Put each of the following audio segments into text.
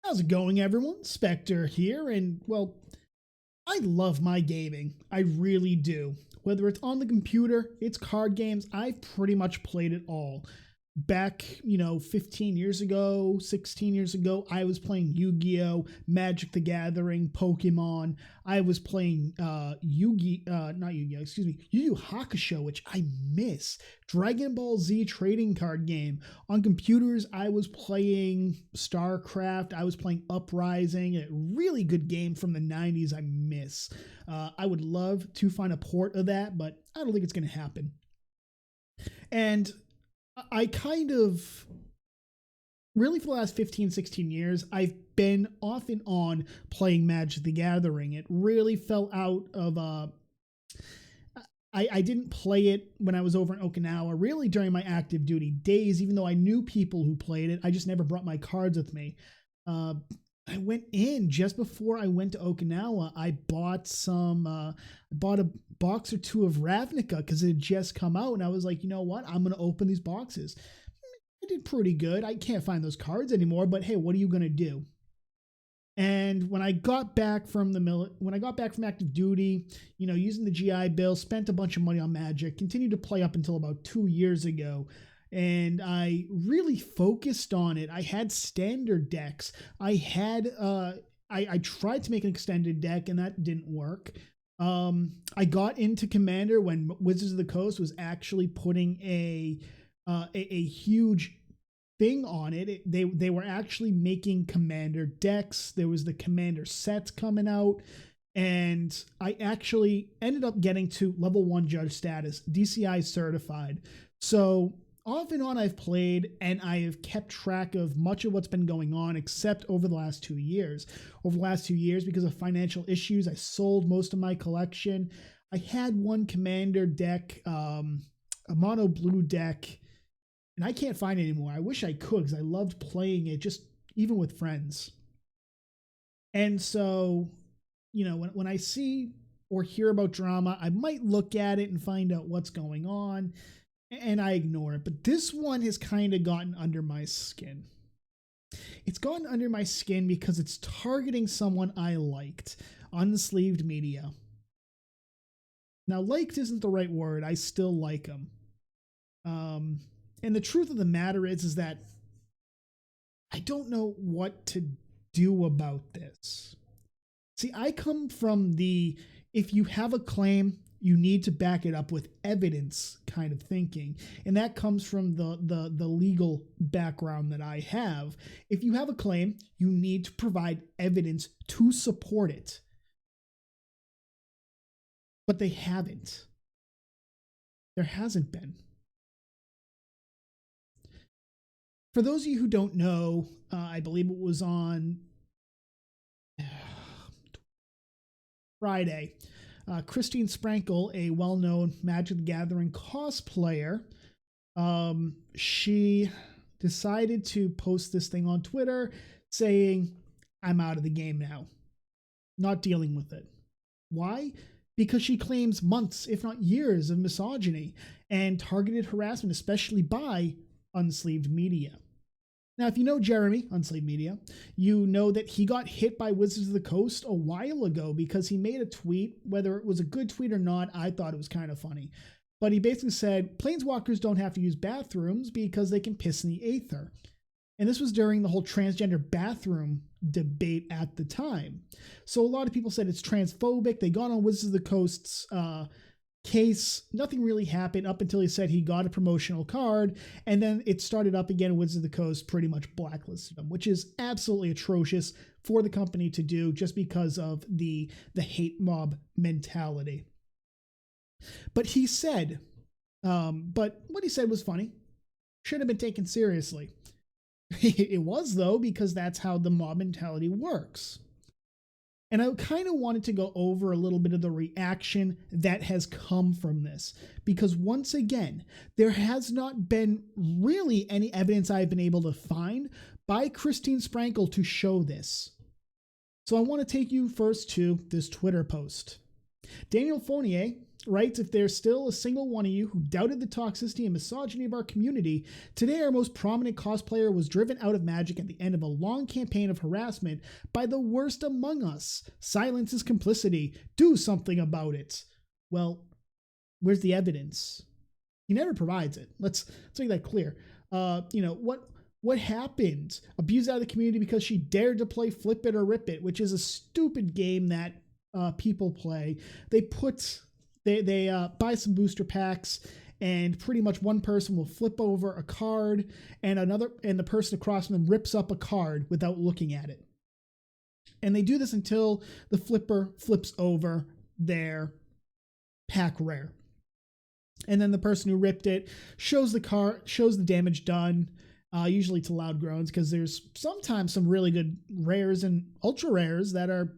How's it going, everyone? Spectre here, and well, I love my gaming. I really do. Whether it's on the computer, it's card games, I've pretty much played it all. Back, 15 years ago, 16 years ago, I was playing Yu-Gi-Oh, Magic the Gathering, Pokemon. I was playing not Yu-Gi-Oh, excuse me, Yu Yu Hakusho, which I miss. Dragon Ball Z trading card game. On computers, I was playing StarCraft. I was playing Uprising, a really good game from the 90s I miss. I would love to find a port of that, but I don't think it's going to happen. And I kind of, really for the last 15, 16 years, I've been off and on playing Magic the Gathering. It really fell out of, I didn't play it when I was over in Okinawa, really during my active duty days, even though I knew people who played it. I just never brought my cards with me. I went in just before I went to Okinawa. I bought bought a box or two of Ravnica because it had just come out, and I was like, you know what? I'm gonna open these boxes. I did pretty good. I can't find those cards anymore, but hey, what are you gonna do? And when I got back from active duty, using the GI Bill, spent a bunch of money on Magic, continued to play up until about 2 years ago. And I really focused on it. I had standard decks. I tried to make an extended deck, and that didn't work. I got into Commander when Wizards of the Coast was actually putting a huge thing on it. They were actually making Commander decks. There was the Commander sets coming out, and I actually ended up getting to level 1 judge status, DCI certified. So off and on I've played, and I have kept track of much of what's been going on, except over the last 2 years. Over the last 2 years, because of financial issues, I sold most of my collection. I had one Commander deck, a mono blue deck, and I can't find it anymore. I wish I could, because I loved playing it, just even with friends. And so, when I see or hear about drama, I might look at it and find out what's going on, and I ignore it. But this one has kind of gotten under my skin. It's gotten under my skin because it's targeting someone I liked, UnsleevedMedia. Now, liked isn't the right word. I still like them. And the truth of the matter is that I don't know what to do about this. See, I come from the, if you have a claim, you need to back it up with evidence kind of thinking. And that comes from the legal background that I have. If you have a claim, you need to provide evidence to support it. But they haven't. There hasn't been. For those of you who don't know, I believe it was on Friday, Christine Sprankle, a well-known Magic the Gathering cosplayer, she decided to post this thing on Twitter saying, I'm out of the game now. Not dealing with it. Why? Because she claims months, if not years, of misogyny and targeted harassment, especially by UnsleevedMedia. Now, if you know Jeremy, UnsleevedMedia, you know that he got hit by Wizards of the Coast a while ago because he made a tweet. Whether it was a good tweet or not, I thought it was kind of funny. But he basically said, planeswalkers don't have to use bathrooms because they can piss in the aether. And this was during the whole transgender bathroom debate at the time. So a lot of people said it's transphobic. They got on Wizards of the Coast's case. Nothing really happened up until he said he got a promotional card, and then it started up again. Wizards of the Coast pretty much blacklisted him, which is absolutely atrocious for the company to do just because of the hate mob mentality. But he said, but what he said was funny. Should have been taken seriously. It was, though, because that's how the mob mentality works. And I kind of wanted to go over a little bit of the reaction that has come from this, because once again, there has not been really any evidence I've been able to find by Christine Sprankle to show this. So I want to take you first to this Twitter post. Daniel Fournier writes, if there's still a single one of you who doubted the toxicity and misogyny of our community, today our most prominent cosplayer was driven out of Magic at the end of a long campaign of harassment by the worst among us. Silence is complicity. Do something about it. Well, where's the evidence? He never provides it. Let's make that clear. What happened? Abused out of the community because she dared to play Flip It or Rip It, which is a stupid game that people play. They buy some booster packs, and pretty much one person will flip over a card, and the person across from them rips up a card without looking at it. And they do this until the flipper flips over their pack rare. And then the person who ripped it shows the damage done, usually to loud groans, because there's sometimes some really good rares and ultra rares that are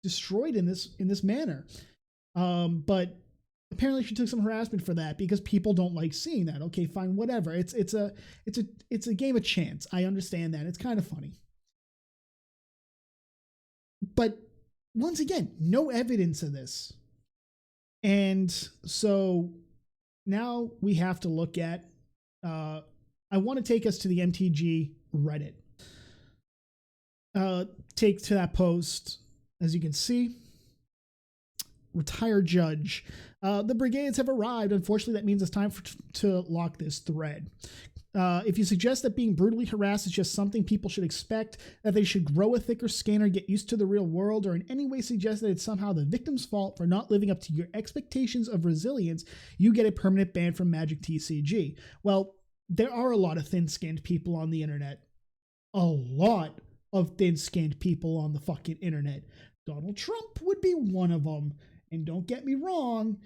destroyed in this manner. But apparently she took some harassment for that because people don't like seeing that. Okay, fine, whatever. It's a game of chance. I understand that. It's kind of funny. But once again, no evidence of this. And so now we have to look at, I want to take us to the MTG Reddit. Take to that post, as you can see, retired judge. The brigades have arrived. Unfortunately, that means it's time to lock this thread. If you suggest that being brutally harassed is just something people should expect, that they should grow a thicker skin or get used to the real world, or in any way suggest that it's somehow the victim's fault for not living up to your expectations of resilience, you get a permanent ban from Magic TCG. Well, there are a lot of thin-skinned people on the internet. A lot of thin-skinned people on the fucking internet. Donald Trump would be one of them. And don't get me wrong.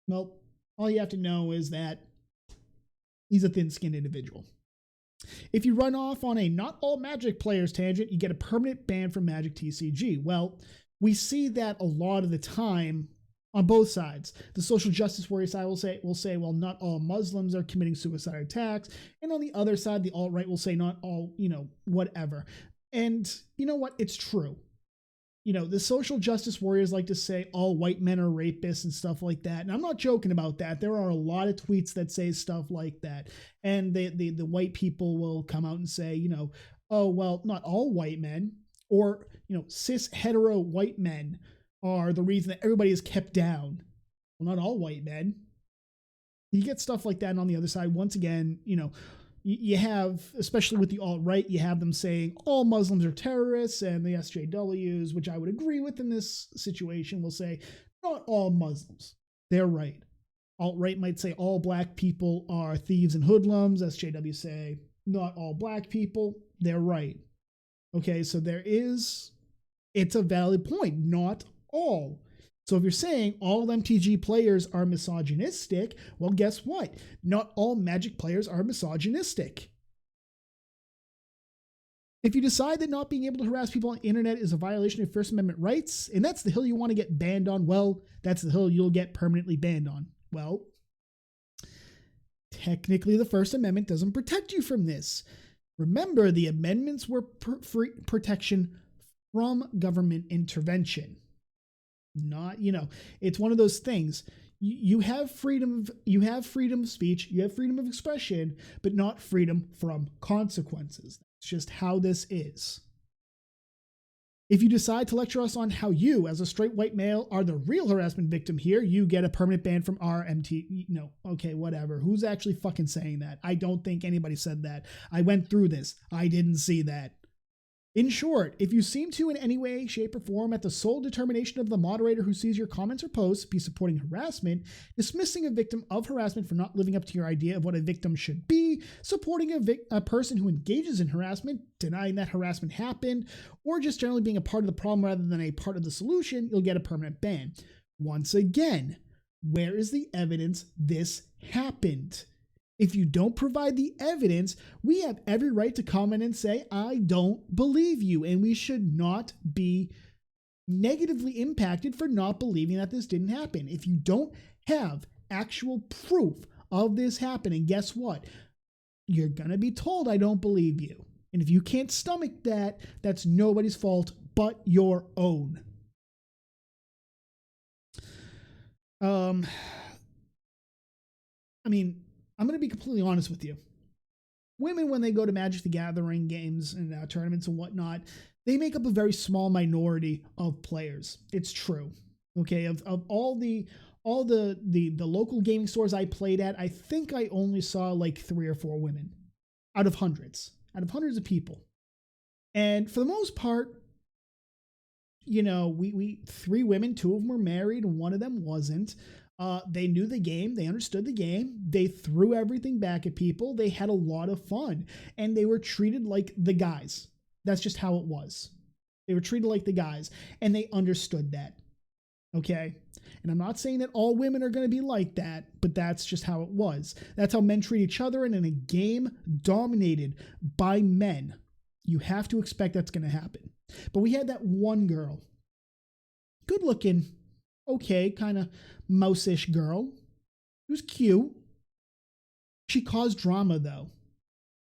Well, all you have to know is that he's a thin-skinned individual. If you run off on a not all Magic players tangent, you get a permanent ban from Magic TCG. Well, we see that a lot of the time on both sides. The social justice warrior side will say, well, not all Muslims are committing suicide attacks. And on the other side, the alt-right will say not all, whatever. And you know what? It's true. The social justice warriors like to say all white men are rapists and stuff like that. And I'm not joking about that. There are a lot of tweets that say stuff like that. And the white people will come out and say, oh, well, not all white men, or, cis hetero white men are the reason that everybody is kept down. Well, not all white men. You get stuff like that. And on the other side, once again, you have, especially with the alt-right, you have them saying all Muslims are terrorists, and the SJWs, which I would agree with in this situation, will say not all Muslims. They're right. Alt-right might say all black people are thieves and hoodlums. SJW say not all black people. They're right. Okay, so it's a valid point. Not all. So if you're saying all MTG players are misogynistic, well, guess what? Not all Magic players are misogynistic. If you decide that not being able to harass people on the internet is a violation of First Amendment rights, and that's the hill you want to get banned on, well, that's the hill you'll get permanently banned on. Well, technically the First Amendment doesn't protect you from this. Remember, the amendments were protection from government intervention. Not, it's one of those things. You have freedom of speech, you have freedom of expression, but not freedom from consequences. That's just how this is. If you decide to lecture us on how you, as a straight white male, are the real harassment victim here, you get a permanent ban from our MT. No, okay, whatever. Who's actually fucking saying that? I don't think anybody said that. I went through this. I didn't see that. In short, if you seem to in any way, shape, or form at the sole determination of the moderator who sees your comments or posts be supporting harassment, dismissing a victim of harassment for not living up to your idea of what a victim should be, supporting a person who engages in harassment, denying that harassment happened, or just generally being a part of the problem rather than a part of the solution, you'll get a permanent ban. Once again, where is the evidence this happened? If you don't provide the evidence, we have every right to comment and say, I don't believe you. And we should not be negatively impacted for not believing that this didn't happen. If you don't have actual proof of this happening, guess what? You're going to be told, I don't believe you. And if you can't stomach that, that's nobody's fault but your own. Um, I mean, I'm going to be completely honest with you. Women, when they go to Magic the Gathering games and tournaments and whatnot, they make up a very small minority of players. It's true. Okay, of all the local gaming stores I played at, I think I only saw like 3 or 4 women out of hundreds of people. And for the most part, we 3 women, 2 of them were married, and one of them wasn't. They knew the game, they understood the game, they threw everything back at people, they had a lot of fun, and they were treated like the guys. That's just how it was. They were treated like the guys, and they understood that. Okay? And I'm not saying that all women are going to be like that, but that's just how it was. That's how men treat each other, and in a game dominated by men, you have to expect that's going to happen. But we had that one girl, good looking, okay, kind of mouse-ish girl. She was cute. She caused drama, though.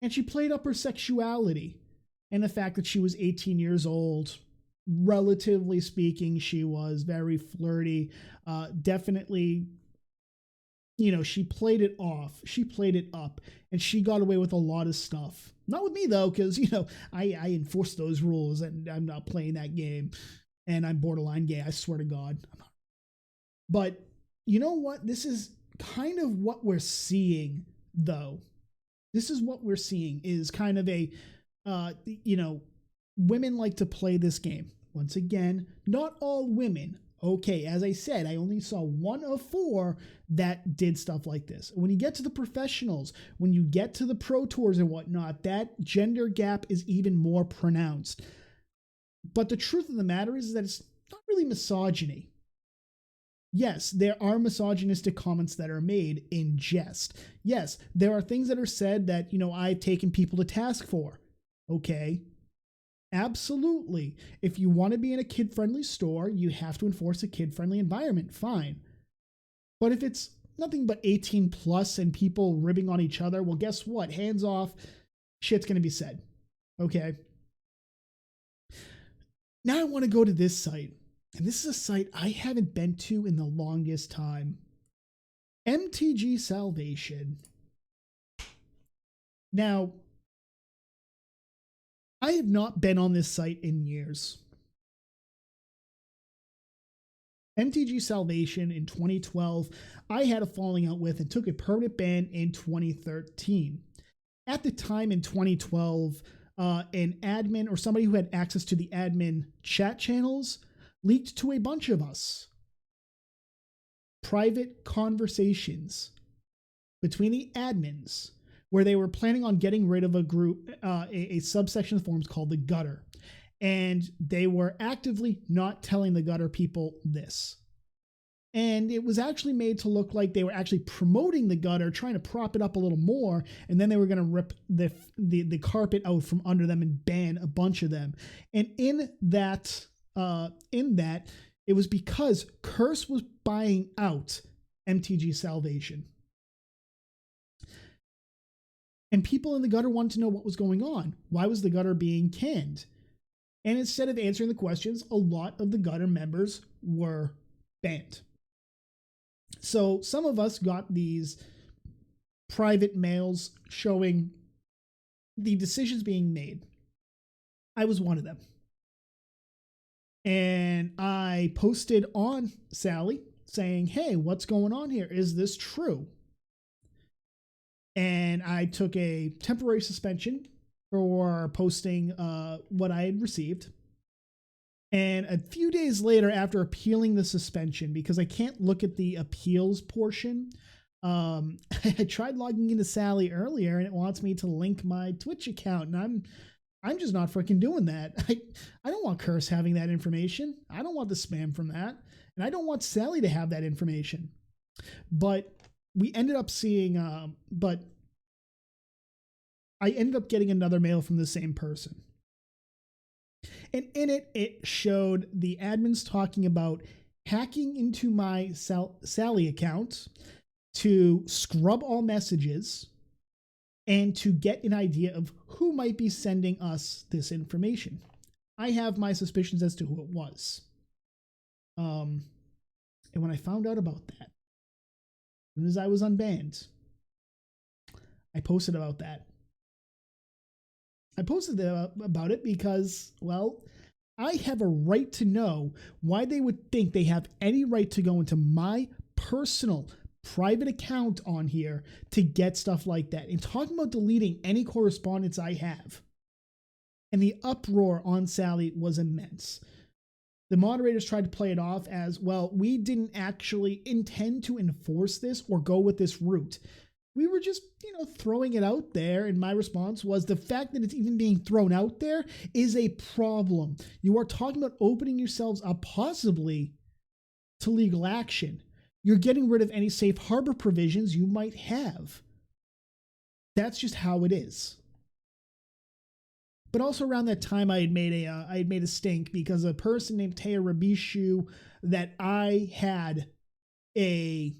And she played up her sexuality and the fact that she was 18 years old. Relatively speaking, she was very flirty. Definitely, she played it off. She played it up. And she got away with a lot of stuff. Not with me, though, because, I enforce those rules and I'm not playing that game. And I'm borderline gay, I swear to God. But you know what? This is kind of what we're seeing, though. This is what we're seeing is kind of a, women like to play this game. Once again, not all women. Okay, as I said, I only saw 1 of 4 that did stuff like this. When you get to the professionals, when you get to the pro tours and whatnot, that gender gap is even more pronounced. But the truth of the matter is that it's not really misogyny. Yes, there are misogynistic comments that are made in jest. Yes, there are things that are said that, I've taken people to task for. Okay. Absolutely. If you want to be in a kid-friendly store, you have to enforce a kid-friendly environment. Fine. But if it's nothing but 18 plus and people ribbing on each other, well, guess what? Hands off, shit's going to be said. Okay. Now I want to go to this site. And this is a site I haven't been to in the longest time. MTG Salvation. Now, I have not been on this site in years. MTG Salvation in 2012, I had a falling out with and took a permanent ban in 2013. At the time in 2012, an admin or somebody who had access to the admin chat channels leaked to a bunch of us private conversations between the admins where they were planning on getting rid of a group, a subsection of forums called the Gutter. And they were actively not telling the Gutter people this. And it was actually made to look like they were actually promoting the Gutter, trying to prop it up a little more, and then they were going to rip the carpet out from under them and ban a bunch of them. And in that, it was because Curse was buying out MTG Salvation. And people in the Gutter wanted to know what was going on. Why was the Gutter being canned? And instead of answering the questions, a lot of the Gutter members were banned. So some of us got these private mails showing the decisions being made. I was one of them. And I posted on Sally saying, hey, what's going on here? Is this true? And I took a temporary suspension for posting what I had received. And a few days later, after appealing the suspension, because I can't look at the appeals portion, I tried logging into Sally earlier, and it wants me to link my Twitch account, and I'm just not freaking doing that. I don't want Curse having that information. I don't want the spam from that, and I don't want Sally to have that information. But we ended up seeing, I ended up getting another mail from the same person. And in it, it showed the admins talking about hacking into my Sally account to scrub all messages and to get an idea of who might be sending us this information. I have my suspicions as to who it was. And when I found out about that, as soon as I was unbanned, I posted about that. I posted about it because, well, I have a right to know why they would think they have any right to go into my personal private account on here to get stuff like that. And talking about deleting any correspondence I have. And the uproar on Sally was immense. The moderators tried to play it off as, well, we didn't actually intend to enforce this or go with this route. We were just, throwing it out there. And my response was, the fact that it's even being thrown out there is a problem. You are talking about opening yourselves up possibly to legal action. You're getting rid of any safe harbor provisions you might have. That's just how it is. But also around that time, I had made a stink because a person named Taya Rabishu that I had a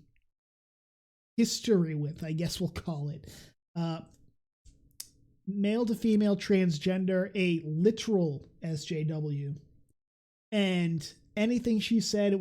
history with, I guess we'll call it, male to female transgender, a literal SJW, and anything she said,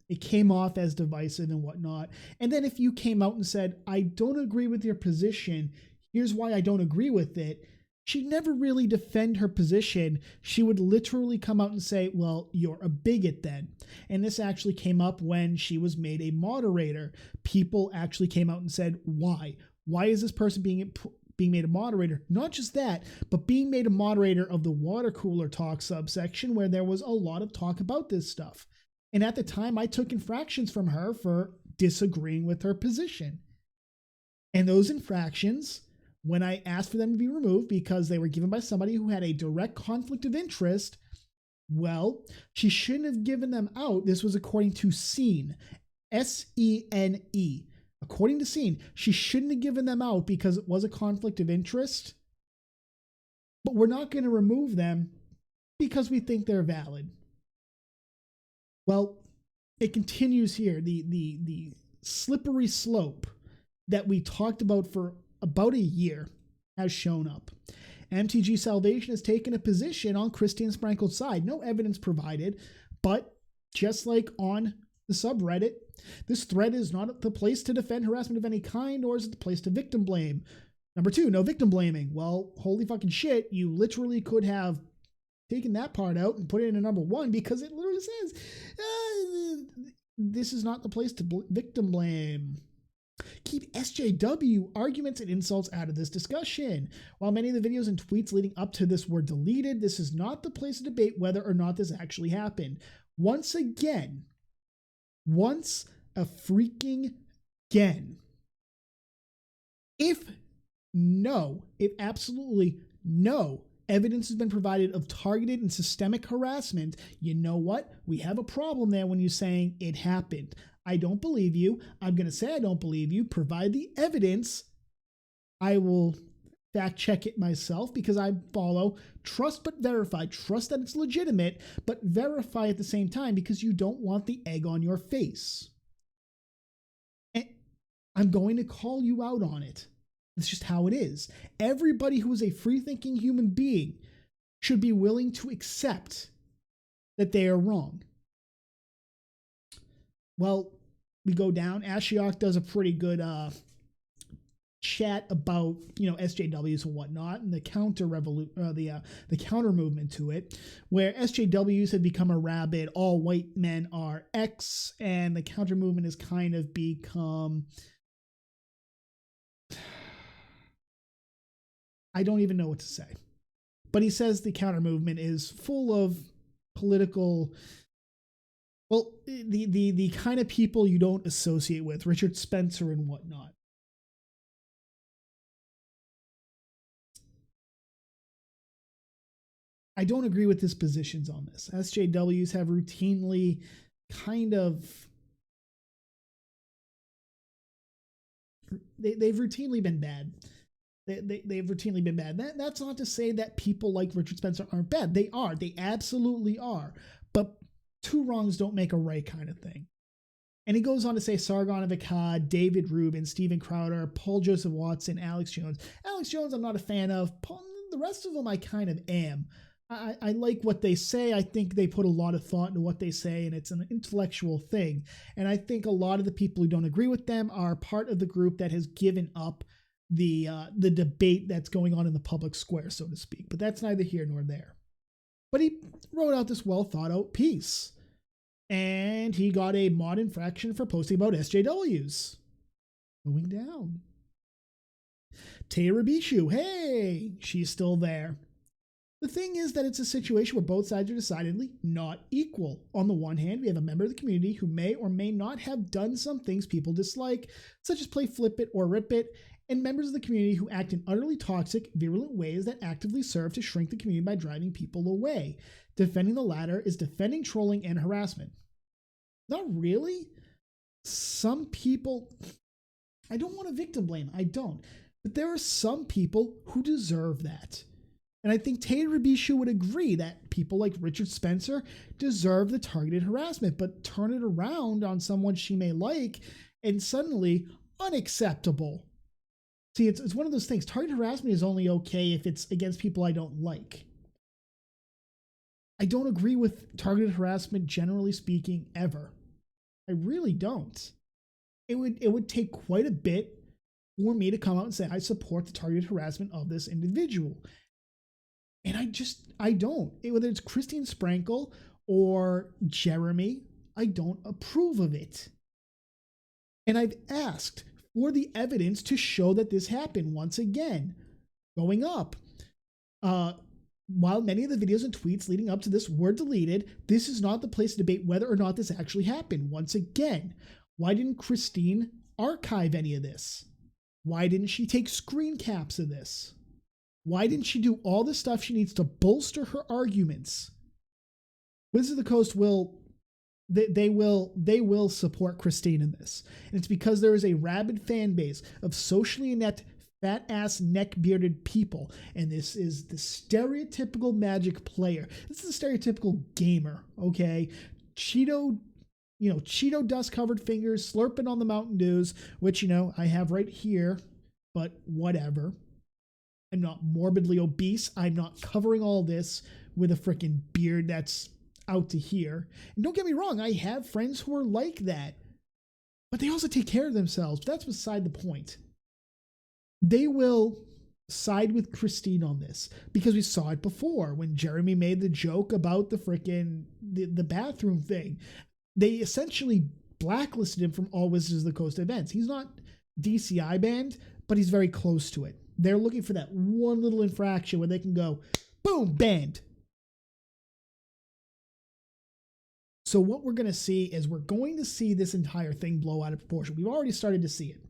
it came off as divisive and whatnot. And then if you came out and said, I don't agree with your position, here's why I don't agree with it, she'd never really defend her position. She would literally come out and say, well, you're a bigot then. And this actually came up when she was made a moderator. People actually came out and said, why? Why is this person being made a moderator? Not just that, but being made a moderator of the water cooler talk subsection where there was a lot of talk about this stuff. And at the time, I took infractions from her for disagreeing with her position. And those infractions, when I asked for them to be removed because they were given by somebody who had a direct conflict of interest, well, she shouldn't have given them out. This was according to Scene, S-E-N-E. According to Scene, she shouldn't have given them out because it was a conflict of interest. But we're not going to remove them because we think they're valid. Well, it continues here. The slippery slope that we talked about for about a year has shown up. MTG Salvation has taken a position on Christine Sprankle's side. No evidence provided, but just like on the subreddit, this thread is not the place to defend harassment of any kind, or is it the place to victim blame? Number 2, no victim blaming. Well, holy fucking shit, you literally could have taken that part out and put it in a number 1 because it literally says, this is not the place to victim blame. Keep SJW arguments and insults out of this discussion. While many of the videos and tweets leading up to this were deleted, this is not the place to debate whether or not this actually happened. Once a freaking again, if absolutely no evidence has been provided of targeted and systemic harassment, you know what? We have a problem there when you're saying it happened. I don't believe you. I'm going to say I don't believe you. Provide the evidence. I will fact check it myself because I follow trust but verify. Trust that it's legitimate, but verify at the same time because you don't want the egg on your face. And I'm going to call you out on it. It's just how it is. Everybody who is a free-thinking human being should be willing to accept that they are wrong. Well, we go down. Ashiok does a pretty good chat about SJWs and whatnot, and the counter movement to it, where SJWs have become a rabid all white men are X, and the counter movement has kind of become, I don't even know what to say. But he says the counter movement is full of political, well, the kind of people you don't associate with, Richard Spencer and whatnot. I don't agree with his positions on this. SJWs have routinely they've routinely been bad. They've routinely been bad. That's not to say that people like Richard Spencer aren't bad. They are. They absolutely are. But two wrongs don't make a right kind of thing. And he goes on to say Sargon of Akkad, David Rubin, Steven Crowder, Paul Joseph Watson, Alex Jones. Alex Jones I'm not a fan of. The rest of them I kind of am. I like what they say. I think they put a lot of thought into what they say, and it's an intellectual thing. And I think a lot of the people who don't agree with them are part of the group that has given up the debate that's going on in the public square, so to speak. But that's neither here nor there. But he wrote out this well thought out piece, and he got a mod infraction for posting about SJWs. Going down. Taya Rabishu, hey, she's still there. The thing is that it's a situation where both sides are decidedly not equal. On the one hand, we have a member of the community who may or may not have done some things people dislike, such as play flip it or rip it, and members of the community who act in utterly toxic, virulent ways that actively serve to shrink the community by driving people away. Defending the latter is defending trolling and harassment. Not really. Some people, I don't want to victim blame, I don't. But there are some people who deserve that. And I think Taya Rabishu would agree that people like Richard Spencer deserve the targeted harassment, but turn it around on someone she may like and suddenly unacceptable. See, it's one of those things. Targeted harassment is only okay if it's against people I don't like. I don't agree with targeted harassment, generally speaking, ever. I really don't. It would take quite a bit for me to come out and say, I support the targeted harassment of this individual. And I don't. Whether it's Christine Sprankle or Jeremy, I don't approve of it. And I've asked for the evidence to show that this happened once again. Going up. While many of the videos and tweets leading up to this were deleted, this is not the place to debate whether or not this actually happened. Once again, why didn't Christine archive any of this? Why didn't she take screen caps of this? Why didn't she do all the stuff she needs to bolster her arguments? Wizards of the Coast will support Christine in this. And it's because there is a rabid fan base of socially inept, fat-ass, neck-bearded people. And this is the stereotypical Magic player. This is the stereotypical gamer, okay? Cheeto dust-covered fingers, slurping on the Mountain Dews, which, I have right here, but whatever. I'm not morbidly obese. I'm not covering all this with a freaking beard that's out to here. And don't get me wrong, I have friends who are like that. But they also take care of themselves. But that's beside the point. They will side with Christine on this because we saw it before when Jeremy made the joke about the freaking the bathroom thing. They essentially blacklisted him from all Wizards of the Coast events. He's not DCI banned, but he's very close to it. They're looking for that one little infraction where they can go, boom, banned. So what we're going to see is we're going to see this entire thing blow out of proportion. We've already started to see it.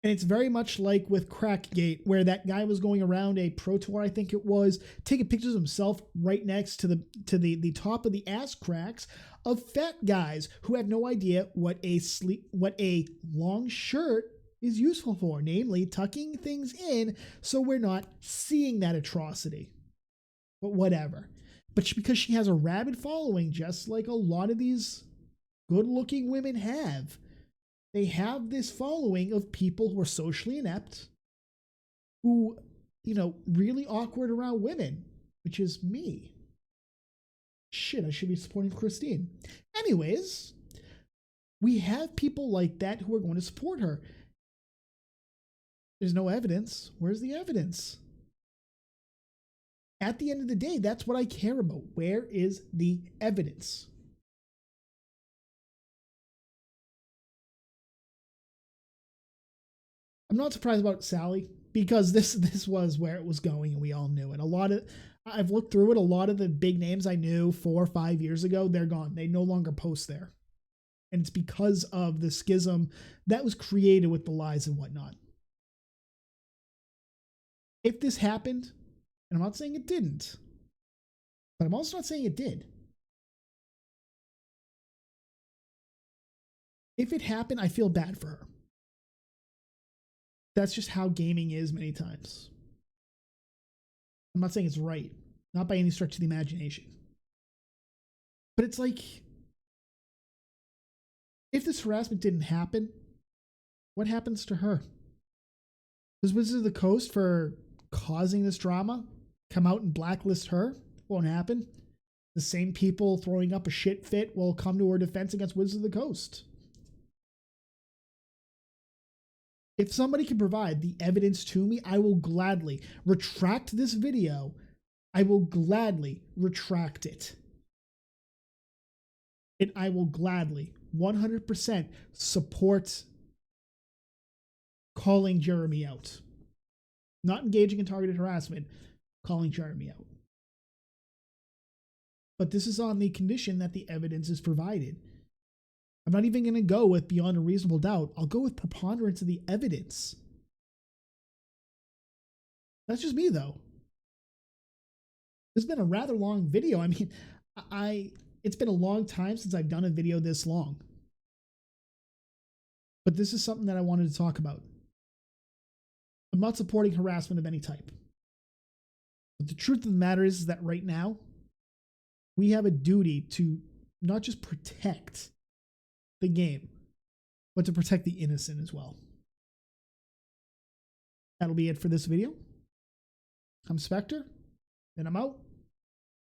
And it's very much like with Crackgate, where that guy was going around a Pro Tour, I think it was, taking pictures of himself right next to the top of the ass cracks of fat guys who have no idea what a long shirt is useful for, namely tucking things in so we're not seeing that atrocity. But whatever. But because she has a rabid following, just like a lot of these good-looking women have, they have this following of people who are socially inept, who, really awkward around women, which is me. Shit, I should be supporting Christine. Anyways, we have people like that who are going to support her. There's no evidence. Where's the evidence? At the end of the day, that's what I care about. Where is the evidence? I'm not surprised about Sally because this was where it was going and we all knew it. I've looked through it. A lot of the big names I knew 4 or 5 years ago, they're gone. They no longer post there. And it's because of the schism that was created with the lies and whatnot. If this happened, and I'm not saying it didn't, but I'm also not saying it did. If it happened, I feel bad for her. That's just how gaming is many times. I'm not saying it's right, not by any stretch of the imagination. But it's like, if this harassment didn't happen, what happens to her? Does Wizards of the Coast for causing this drama come out and blacklist her. Won't happen. The same people throwing up a shit fit will come to her defense against Wizards of the Coast. If somebody can provide the evidence to me, I will gladly retract this video. I will gladly retract it. And I will gladly 100% support calling Jeremy out. Not engaging in targeted harassment, calling Jeremy out. But this is on the condition that the evidence is provided. I'm not even going to go with beyond a reasonable doubt. I'll go with preponderance of the evidence. That's just me, though. This has been a rather long video. I mean, it's been a long time since I've done a video this long. But this is something that I wanted to talk about. I'm not supporting harassment of any type. But the truth of the matter is that right now, we have a duty to not just protect the game, but to protect the innocent as well. That'll be it for this video. I'm Spectre, and I'm out.